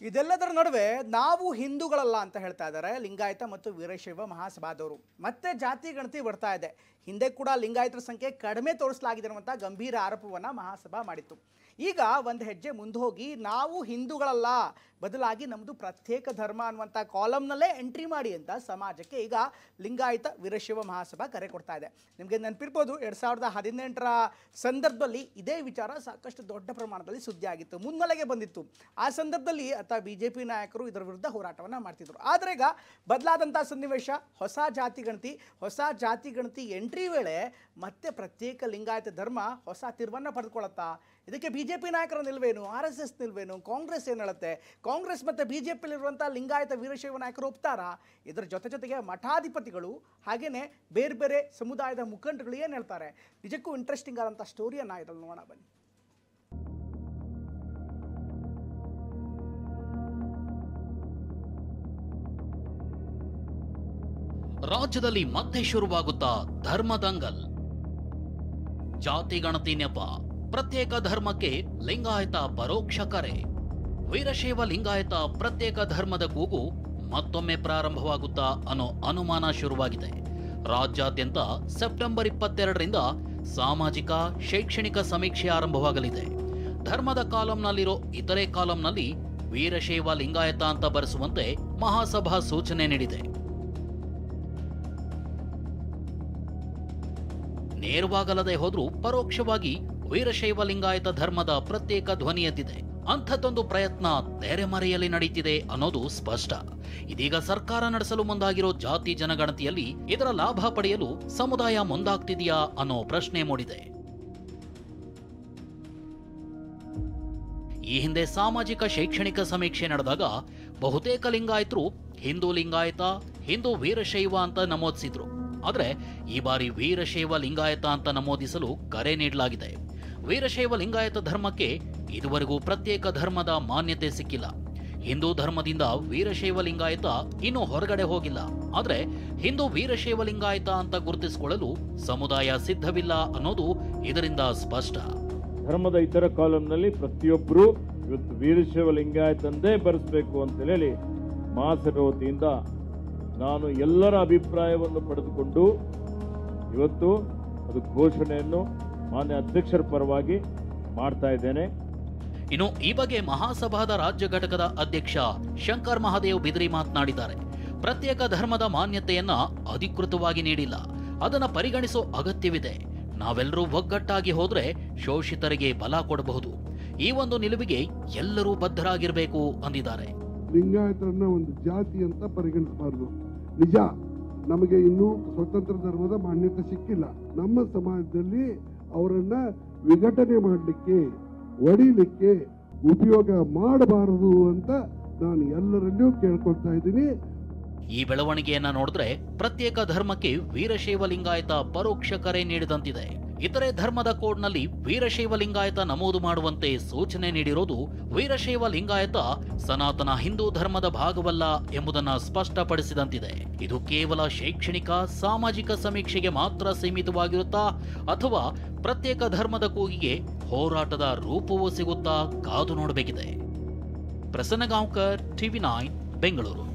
ಇದೆಲ್ಲದರ ನಡುವೆ ನಾವು ಹಿಂದೂಗಳಲ್ಲ ಅಂತ ಹೇಳ್ತಾ ಇದ್ದಾರೆ ಲಿಂಗಾಯತ ಮತ್ತು ವೀರಶೈವ ಮಹಾಸಭಾದವರು. ಮತ್ತೆ ಜಾತಿ ಗಣತಿ ಬರ್ತಾ ಇದೆ. ಹಿಂದೆ ಕೂಡ ಲಿಂಗಾಯತರ ಸಂಖ್ಯೆ ಕಡಿಮೆ ತೋರಿಸಲಾಗಿದೆ ಅನ್ನುವಂಥ ಗಂಭೀರ ಆರೋಪವನ್ನು ಮಹಾಸಭಾ ಮಾಡಿತ್ತು. ಈಗ ಒಂದು ಹೆಜ್ಜೆ ಮುಂದೆ ಹೋಗಿ ನಾವು ಹಿಂದೂಗಳಲ್ಲ, ಬದಲಾಗಿ ನಮ್ಮದು ಪ್ರತ್ಯೇಕ ಧರ್ಮ ಅನ್ನುವಂಥ ಕಾಲಮ್ನಲ್ಲೇ ಎಂಟ್ರಿ ಮಾಡಿ ಅಂತ ಸಮಾಜಕ್ಕೆ ಈಗ ಲಿಂಗಾಯತ ವೀರಶೈವ ಮಹಾಸಭಾ ಕರೆ ಕೊಡ್ತಾ ಇದೆ. ನಿಮಗೆ ನೆನಪಿರ್ಬೋದು, 2018ರ ಸಂದರ್ಭದಲ್ಲಿ ಇದೇ ವಿಚಾರ ಸಾಕಷ್ಟು ದೊಡ್ಡ ಪ್ರಮಾಣದಲ್ಲಿ ಸುದ್ದಿ ಆಗಿತ್ತು, ಮುನ್ನೆಲೆಗೆ ಬಂದಿತ್ತು. ಆ ಸಂದರ್ಭದಲ್ಲಿ BJP ನಾಯಕರು ಇದರ ವಿರುದ್ಧ ಹೋರಾಟವನ್ನು ಮಾಡ್ತಿದ್ರು. ಆದರೆ ಈಗ ಬದಲಾದಂಥ ಸನ್ನಿವೇಶ, ಹೊಸ ಜಾತಿ ಗಣತಿ ಎಂಟ್ರಿ ವೇಳೆ ಮತ್ತೆ ಪ್ರತ್ಯೇಕ ಲಿಂಗಾಯತ ಧರ್ಮ ಹೊಸ ತಿರುವನ್ನು ಪಡೆದುಕೊಳ್ಳುತ್ತಾ? ಇದಕ್ಕೆ BJP ನಾಯಕರ ನಿಲ್ವೇನು, RSS ನಿಲ್ವೇನು, ಕಾಂಗ್ರೆಸ್ ಏನು ಹೇಳುತ್ತೆ? ಕಾಂಗ್ರೆಸ್ ಮತ್ತು BJPಯಲ್ಲಿರುವಂಥ ಲಿಂಗಾಯತ ವೀರಶೈವ ನಾಯಕರು ಒಪ್ತಾರಾ? ಇದರ ಜೊತೆಗೆ ಮಠಾಧಿಪತಿಗಳು ಹಾಗೆಯೇ ಬೇರೆ ಬೇರೆ ಸಮುದಾಯದ ಮುಖಂಡರು ಏನು ಹೇಳ್ತಾರೆ? ನಿಜಕ್ಕೂ ಇಂಟ್ರೆಸ್ಟಿಂಗ್ ಆದಂಥ ಸ್ಟೋರಿಯನ್ನು ಇದರಲ್ಲಿ ನೋಡೋಣ ಬನ್ನಿ. ರಾಜ್ಯದಲ್ಲಿ ಮತ್ತೆ ಶುರುವಾಗುತ್ತಾ ಧರ್ಮದಂಗಲ್. ಜಾತಿ ಗಣತಿ ನೆಪ, ಪ್ರತ್ಯೇಕ ಧರ್ಮಕ್ಕೆ ಲಿಂಗಾಯತ ಪರೋಕ್ಷ ಕರೆ. ವೀರಶೈವ ಲಿಂಗಾಯತ ಪ್ರತ್ಯೇಕ ಧರ್ಮದ ಕೂಗು ಮತ್ತೊಮ್ಮೆ ಪ್ರಾರಂಭವಾಗುತ್ತಾ ಅನ್ನೋ ಅನುಮಾನ ಶುರುವಾಗಿದೆ. ರಾಜ್ಯಾದ್ಯಂತ ಸೆಪ್ಟೆಂಬರ್ 22ರಿಂದ ಸಾಮಾಜಿಕ ಶೈಕ್ಷಣಿಕ ಸಮೀಕ್ಷೆ ಆರಂಭವಾಗಲಿದೆ. ಧರ್ಮದ ಕಾಲಂನಲ್ಲಿರೋ ಇತರೆ ಕಾಲಂನಲ್ಲಿ ವೀರಶೈವ ಲಿಂಗಾಯತ ಅಂತ ಬರೆಸುವಂತೆ ಮಹಾಸಭಾ ಸೂಚನೆ ನೀಡಿದೆ. ನೇರವಾಗಲ್ಲದೆ ಹೋದ್ರೂ ಪರೋಕ್ಷವಾಗಿ ವೀರಶೈವ ಲಿಂಗಾಯತ ಧರ್ಮದ ಪ್ರತ್ಯೇಕ ಧ್ವನಿ ಎದ್ದಿದೆ. ಅಂಥದ್ದೊಂದು ಪ್ರಯತ್ನ ತೆರೆಮರೆಯಲ್ಲಿ ನಡೀತಿದೆ ಅನ್ನೋದು ಸ್ಪಷ್ಟ. ಇದೀಗ ಸರ್ಕಾರ ನಡೆಸಲು ಮುಂದಾಗಿರೋ ಜಾತಿ ಜನಗಣತಿಯಲ್ಲಿ ಇದರ ಲಾಭ ಪಡೆಯಲು ಸಮುದಾಯ ಮುಂದಾಗ್ತಿದೆಯಾ ಅನ್ನೋ ಪ್ರಶ್ನೆ ಮೂಡಿದೆ. ಈ ಹಿಂದೆ ಸಾಮಾಜಿಕ ಶೈಕ್ಷಣಿಕ ಸಮೀಕ್ಷೆ ನಡೆದಾಗ ಬಹುತೇಕ ಲಿಂಗಾಯತರು ಹಿಂದೂ ಲಿಂಗಾಯತ, ಹಿಂದೂ ವೀರಶೈವ ಅಂತ ನಮೂದಿಸಿದ್ರು. ಆದರೆ ಈ ಬಾರಿ ವೀರಶೈವ ಲಿಂಗಾಯತ ಅಂತ ನಮೂದಿಸಲು ಕರೆ ನೀಡಲಾಗಿದೆ. ವೀರಶೈವ ಲಿಂಗಾಯತ ಧರ್ಮಕ್ಕೆ ಇದುವರೆಗೂ ಪ್ರತ್ಯೇಕ ಧರ್ಮದ ಮಾನ್ಯತೆ ಸಿಕ್ಕಿಲ್ಲ. ಹಿಂದೂ ಧರ್ಮದಿಂದ ವೀರಶೈವ ಲಿಂಗಾಯತ ಇನ್ನೂ ಹೊರಗಡೆ ಹೋಗಿಲ್ಲ. ಆದರೆ ಹಿಂದೂ ವೀರಶೈವ ಲಿಂಗಾಯತ ಅಂತ ಗುರುತಿಸಿಕೊಳ್ಳಲು ಸಮುದಾಯ ಸಿದ್ಧವಿಲ್ಲ ಅನ್ನೋದು ಇದರಿಂದ ಸ್ಪಷ್ಟ. ಧರ್ಮದ ಇತರ ಕಾಲಂನಲ್ಲಿ ಪ್ರತಿಯೊಬ್ಬರು ಇವತ್ತು ವೀರಶೈವ ಲಿಂಗಾಯತಂದೇ ಬರೆಸಬೇಕು ಅಂತ ಹೇಳಿ ಮಹಾಸಭೆ ವತಿಯಿಂದ ನಾನು ಎಲ್ಲರ ಅಭಿಪ್ರಾಯವನ್ನು ಪಡೆದುಕೊಂಡು ಇವತ್ತು ಅದು ಘೋಷಣೆಯನ್ನು ಮಾನ್ಯ ಅಧ್ಯಕ್ಷರ ಪರವಾಗಿ ಮಾಡ್ತಾ ಇದ್ದೇನೆ. ಇನ್ನು ಈ ಬಗ್ಗೆ ಮಹಾಸಭಾದ ರಾಜ್ಯ ಘಟಕದ ಅಧ್ಯಕ್ಷ ಶಂಕರ್ ಮಹಾದೇವ್ ಬಿದ್ರಿ ಮಾತನಾಡಿದ್ದಾರೆ. ಪ್ರತ್ಯೇಕ ಧರ್ಮದ ಮಾನ್ಯತೆಯನ್ನ ಅಧಿಕೃತವಾಗಿ ನೀಡಿಲ್ಲ, ಅದನ್ನ ಪರಿಗಣಿಸೋ ಅಗತ್ಯವಿದೆ. ನಾವೆಲ್ಲರೂ ಒಗ್ಗಟ್ಟಾಗಿ ಹೋದ್ರೆ ಶೋಷಿತರಿಗೆ ಬಲ ಕೊಡಬಹುದು. ಈ ಒಂದು ನಿಲುವಿಗೆ ಎಲ್ಲರೂ ಬದ್ಧರಾಗಿರಬೇಕು ಅಂದಿದ್ದಾರೆ. ಲಿಂಗಾಯತರನ್ನ ಒಂದು ಜಾತಿ ಅಂತ ಪರಿಗಣಿಸಬಾರದು. ನಿಜ, ನಮಗೆ ಇನ್ನೂ ಸ್ವತಂತ್ರ ಧರ್ಮದ ಮಾನ್ಯತೆ ಸಿಕ್ಕಿಲ್ಲ. ನಮ್ಮ ಸಮಾಜದಲ್ಲಿ ಅವರನ್ನ ವಿಘಟನೆ ಮಾಡಲಿಕ್ಕೆ, ಒಡಿಲಿಕ್ಕೆ ಉಪಯೋಗ ಮಾಡಬಾರದು ಅಂತ ನಾನು ಎಲ್ಲರನ್ನೂ ಕೇಳ್ಕೊಳ್ತಾ ಇದ್ದೀನಿ. ಈ ಬೆಳವಣಿಗೆಯನ್ನ ನೋಡಿದ್ರೆ ಪ್ರತ್ಯೇಕ ಧರ್ಮಕ್ಕೆ ವೀರಶೈವ ಲಿಂಗಾಯತ ಪರೋಕ್ಷ ಕರೆ ನೀಡಿದಂತಿದೆ. ಇತರೆ ಧರ್ಮದ ಕೋಡ್ನಲ್ಲಿ ವೀರಶೈವ ಲಿಂಗಾಯತ ನಮೂದು ಮಾಡುವಂತೆ ಸೂಚನೆ ನೀಡಿರೋದು ವೀರಶೈವ ಲಿಂಗಾಯತ ಸನಾತನ ಹಿಂದೂ ಧರ್ಮದ ಭಾಗವಲ್ಲ ಎಂಬುದನ್ನ ಸ್ಪಷ್ಟಪಡಿಸಿದಂತಿದೆ. ಇದು ಕೇವಲ ಶೈಕ್ಷಣಿಕ ಸಾಮಾಜಿಕ ಸಮೀಕ್ಷೆಗೆ ಮಾತ್ರ ಸೀಮಿತವಾಗಿರುತ್ತಾ ಅಥವಾ ಪ್ರತ್ಯೇಕ ಧರ್ಮದ ಕೂಗಿಗೆ ಹೋರಾಟದ ರೂಪವೂ ಸಿಗುತ್ತಾ ಕಾದು ನೋಡಬೇಕಿದೆ. ಪ್ರಸನ್ನ ಗಾಂವ್ಕರ್, TV9 ಬೆಂಗಳೂರು.